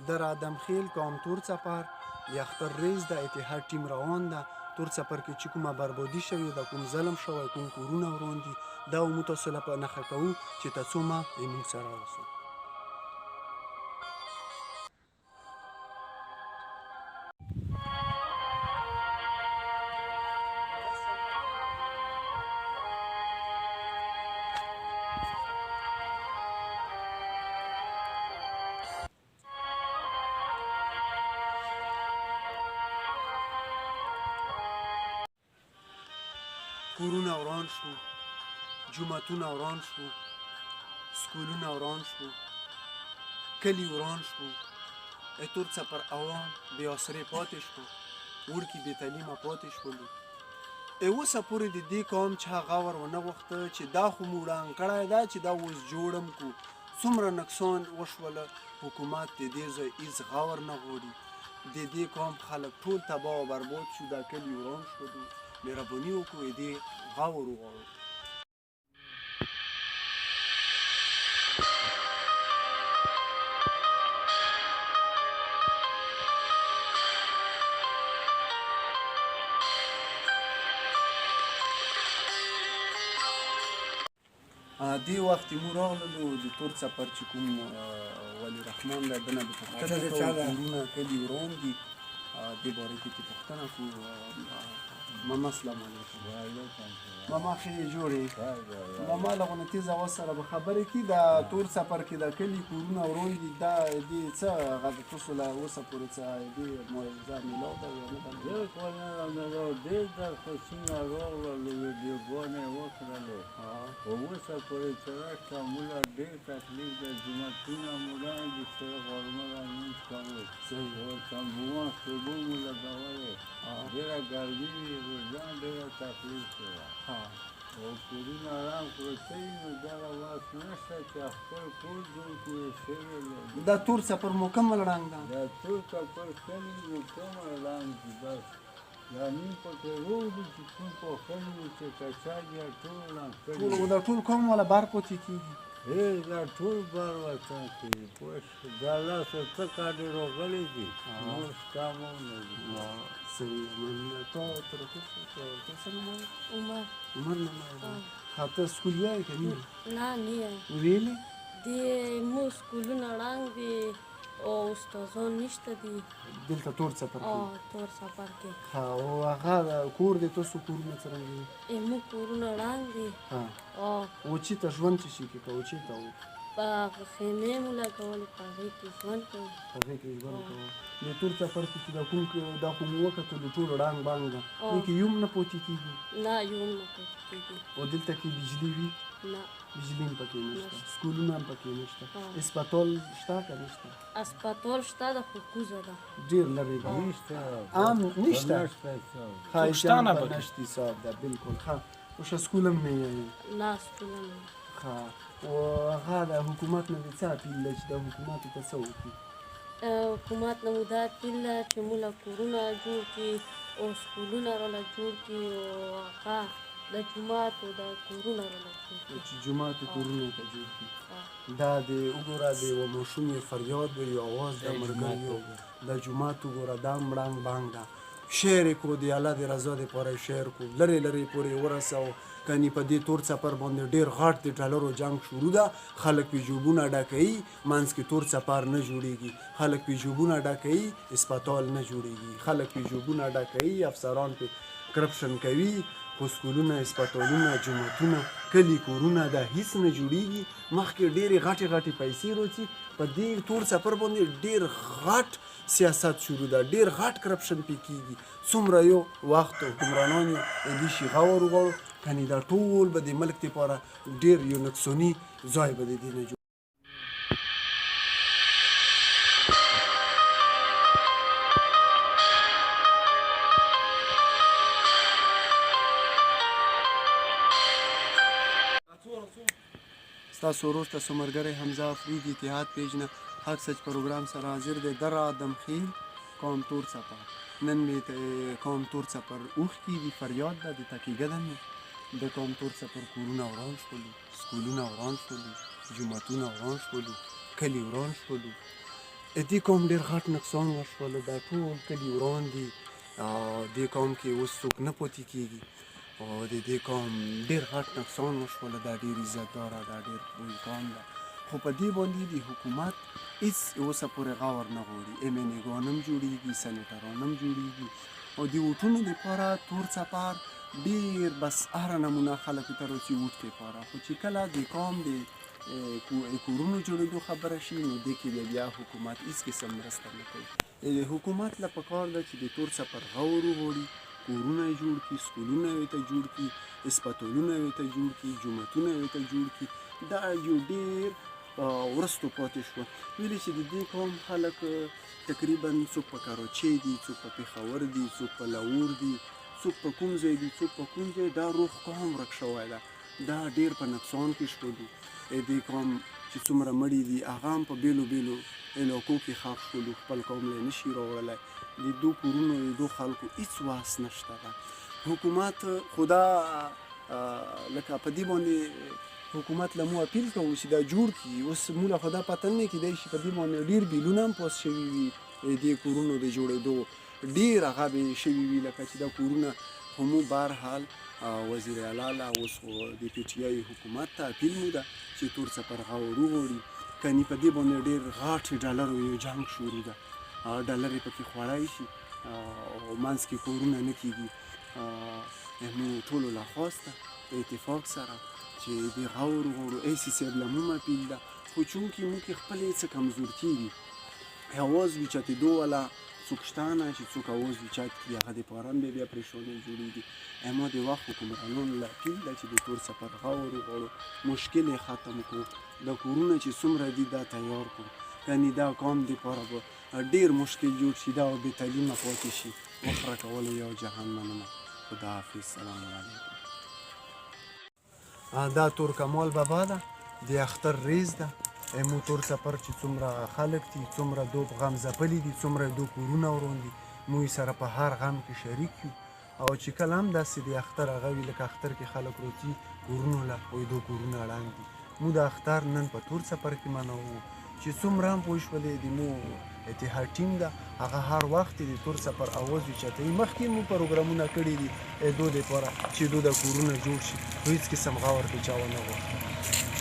در آدمخیل قوم تور څپر د اختر ریز د اتحاد ټیم روان ده. تور څپر کې چې کومه بربادي شوې ده، کوم ظلم شوی، کوم کورونه وران دي، دا مو تاسو له په نښه کوو چې تر څو ما زموږ سره اوسو. کورونه وران شو، جوماتونه وران شو، سکولونه وران شو، کلي وران شو. تور څپر عوام بې اسرې پاتې شو، وړکي بې تعلیمه پاتې شولو. اوسه پورې د دې قوم چا غور ونه غوښته چې دا خو مو ړنګ کړی ده چې دا اوس جوړم کو. څومره نقصان وشوله، حکومت د دې ځای هېڅ غور نه غواړي. د دې قوم خلک ټول تباه و برباد شو، دا کلي وران شولو. مهرباني وکړو دې غور وغواړو. دې وخت موږ راغللو د تور څپر چې کوم ولي رحمان دی، ده نه د پوښتنه کوو کورونه کلي وران دي. دې باره کې چې پوښتنه کوو. ماما السلام علیکم. ماما ښه یې جوړې؟ ماما له غونه تیز اواز سره به خبرې کړي. د تور څپر کې د کلي کورونه وران دي، دا دې څه هغه د تاسو له اوسه پورې څه دې معاوضه میلاو ده یا نه ده؟ بالکل نه ده میلاو. ډېر درخواستونه راغلل، ویډیوګانې یې وکړلې، خو اوسه پورې چې راشته موږ ډېر تکلیف دی. جوماتونه مو ړنګ دي، سره غرمه لمونځ کوو، تنبوان خیبو مو لګولې، ډېره ګرمي وي، روزان ډېره تکلیف دی. او کورونه ړنګ پروته وي، نو دغه واک نشته چې خپل کور جوړ کړو. شوي دا تور څپر مکمل ړنګ ده؟ دا تور څپر کلي مکمل ړنګ دي. بس دا نیم پکې روغ دي چې کوم پوښتنې وي چې کچا دي ټول ړنګ کړي. دا ټول قوم والا بار پاتې کېږي؟ دا ټول بار وطن کېږي. پوه شوې؟ دا لاس څه کاډې راغلي دي، نور شته مو نه دي. صحیح. مننه. تا څه نوم وایي؟ عمر نوم وایي. ته سکول یې که نه؟ نه نه. ویلې؟ د مو سکولونه ړنګ دي او استادان نشته دي دلته تور څپر کې؟ تور څپر کې. او هغه کور دی تاسو کورونه څرنګه دي؟ مو کورونه ړنګ دي. او چېرته ژوند څه شي کې کوو؟ چېرته و؟ په خیمې مو لګولې، په هغې کې ژوند کوو. په هغې کې ژوند کوو. د تور څپر کې چې دا کوم دا خو مو وکتلو ټول ړنګ بنګ ده، دې کې یوم نه پاتې کېږي؟ نه یوم نه پاتې کېږي. او دلته کې بجلي وي؟ نه بجلي هم پکې نشته، سکولونه هم پکې نشته. اسپتال شته که نشته؟ اسپتال شته ده خو کوزه ده، ډېر لرې ده. عام نشته، پښتانه پکې نشته حساب ده. بالکل ښه. اوس سکول هم نه یې؟ نه سکول هم نه. ښه. او هغه د حکومت نه دې څه اپیل ده چې د حکومت ته څه وکړي؟ حکومت نه مو دا اپیل ده چې موږ کورونه جوړ کړي او سکولونه راله جوړ کړي او هغه د جوماتو د کورونه راله جوړ کړي. چې جوماتو کورونه ته جوړ کړي. دا د وګوره د یوه ماشوم یې فریاد و، یو اواز د مړګیو د جومات وګوره دا هم ړنګ بنګ ده. شعر یې کو، د الله د رضا دپاره یې شعر کو، لرې لرې پورې ورسو. کني په دې تور څپر باندې ډېر غټ د ډالرو جنګ شروع ده. خلک پې جوبونه ډکوي، منځ کې تور څپر نه جوړېږي. خلک پې جوبونه ډکوي، اسپتال نه جوړېږي. خلک پې جوبونه ډکوي، افسران پې کرپشن کوي، خو سکولونه، اسپتالونه، جوماتونه، کلي کورونه دا هېڅ نه جوړېږي. مخکې ډېرې غټې غټې پیسې راځي، په دې تور څپر باندې ډېر غټ سیاست شروع ده، ډېر غټ کرپشن پې کېږي. څومره یو وخت حکمرانان یو دې شي غور وغواړو، کنې دا ټول به د ملک دپاره ډېر یو نقصاني ځای به د دې نه جوړ. ستاسو ورور ستاسو ملګری حمزه افرید اتحاد پیج نه حق سچ پروګرام سره حاضر دی. در آدمخیل قوم تور څپر. نن مې قوم تور څپر اوښکې دي، فریاد ده د تکیګده مې د قوم تور څپر کورونه وران شولو، سکولونه وران شولو، جوماتونه وران شولو، کلي وران شولو. دې قوم ډېر غټ نقصان وشول دا ټول کلي وران دي دې قوم کې اوس څوک نه پاتې کېږي او د دې قوم ډېر غټ نقصان وشول دا ډېر عزتداره دا ډېر لوی قوم ده خو په دې باندې د حکومت هېڅ اوسه پورې غور نه غواړي MNA ګان هم جوړېږي سنیټران هم جوړېږي او د ووټونو دپاره تور څپر ډېر بس هره نمونه خلکو ته راځي ووټ دپاره خو چې کله د قوم د کورونو جوړېدو خبره شي نو دې کې بیا حکومت هېڅ قسم مرسته نه کوي حکومت له پکار ده چې د تور څپر غور وغواړي کورونه یې جوړ کړي سکولونه یې ته جوړ کړي اسپتالونه یې ته جوړ کړي جوماتونه یې ته جوړ کړي دا یو ډېر وروستو پاتې شوه ویلې چې د دې قوم خلک تقریبا څوک په کراچۍ دي څوک په پېښور دي څوک په لاهور دي څوک په کوم ځای دي څوک په کوم ځای دا روح قوم ورک شوی ده دا ډېر په نقصان کې شولو دې قوم چې څومره مړي دي هغه هم په بېلو بېلو علاقو کې ښخ شولو خپل قوم له نشي راوړلی د دو کورونو د دو خلکو هېڅ واس نشته ده حکومت خدا لکه په دې باندې حکومت له مو اپیل کوو چې دا جوړ کړي اوس مو له خدا پته نه کېدی شي په دې باندې ډېر بیلونه هم پاس شوي وي دې کورونو د جوړېدو ډېر هغه به شوي وي لکه چې دا کورونه خو مو بهرحال وزیر اعلی له اوس خو د PTI حکومت ته اپیل مو ده چې تور څپر غور وغواړي کني په دې باندې ډېر غاټ ډالرو یو جنګ شروع ده ډالر یې پکې خوړای شي او منځ کې کورونه نه کېږي نو ټولو له خواسته په اتفاق سره چې د غور وغواړو ایسي صاحب له مو اپیل ده خو چونکې موږ خپلې څه کمزورتي دي اواز اوچتېدو والا څوک شته نه چې څوک اواز اوچت کړي هغه دپاره هم بیا پریشانۍ جوړېږي ما د وخت حکمرانانو له اپیل ده چې د تور څپر غور وغواړو مشکل یې ختم کړو د کورونه چې څومره دي دا تیار کړو یعنې دا قوم دپاره به ډېر مشکل جوړ شي دا به بې تعلیمه پاتې شي وخره کولو یو جهان مننه خدا حافظ سلام علیکم دا تور کمال بابا ده د اختر ریز ده مو تور څپر چې څومره خلک دي څومره دو په غم ځپلي دي څومره دو کورونه وران دي موږ سره په هر غم کې شریک یو او چې کله هم داسې د اختر هغه وي لکه اختر کې خلک راځي کورونو له او دو کورونه ړنګ دي موږ د اختر نن په تور څپر کې منوو چې څومره هم پوه شولې د مو اتحاد ټیم ده هغه هر وخت د تور څپر اواز اوچتوي مخکې مو پروګرامونه کړي دي دو دپاره چې دو د کورونه جوړ شي خو هېڅ قسم غور د چا ونه غوښته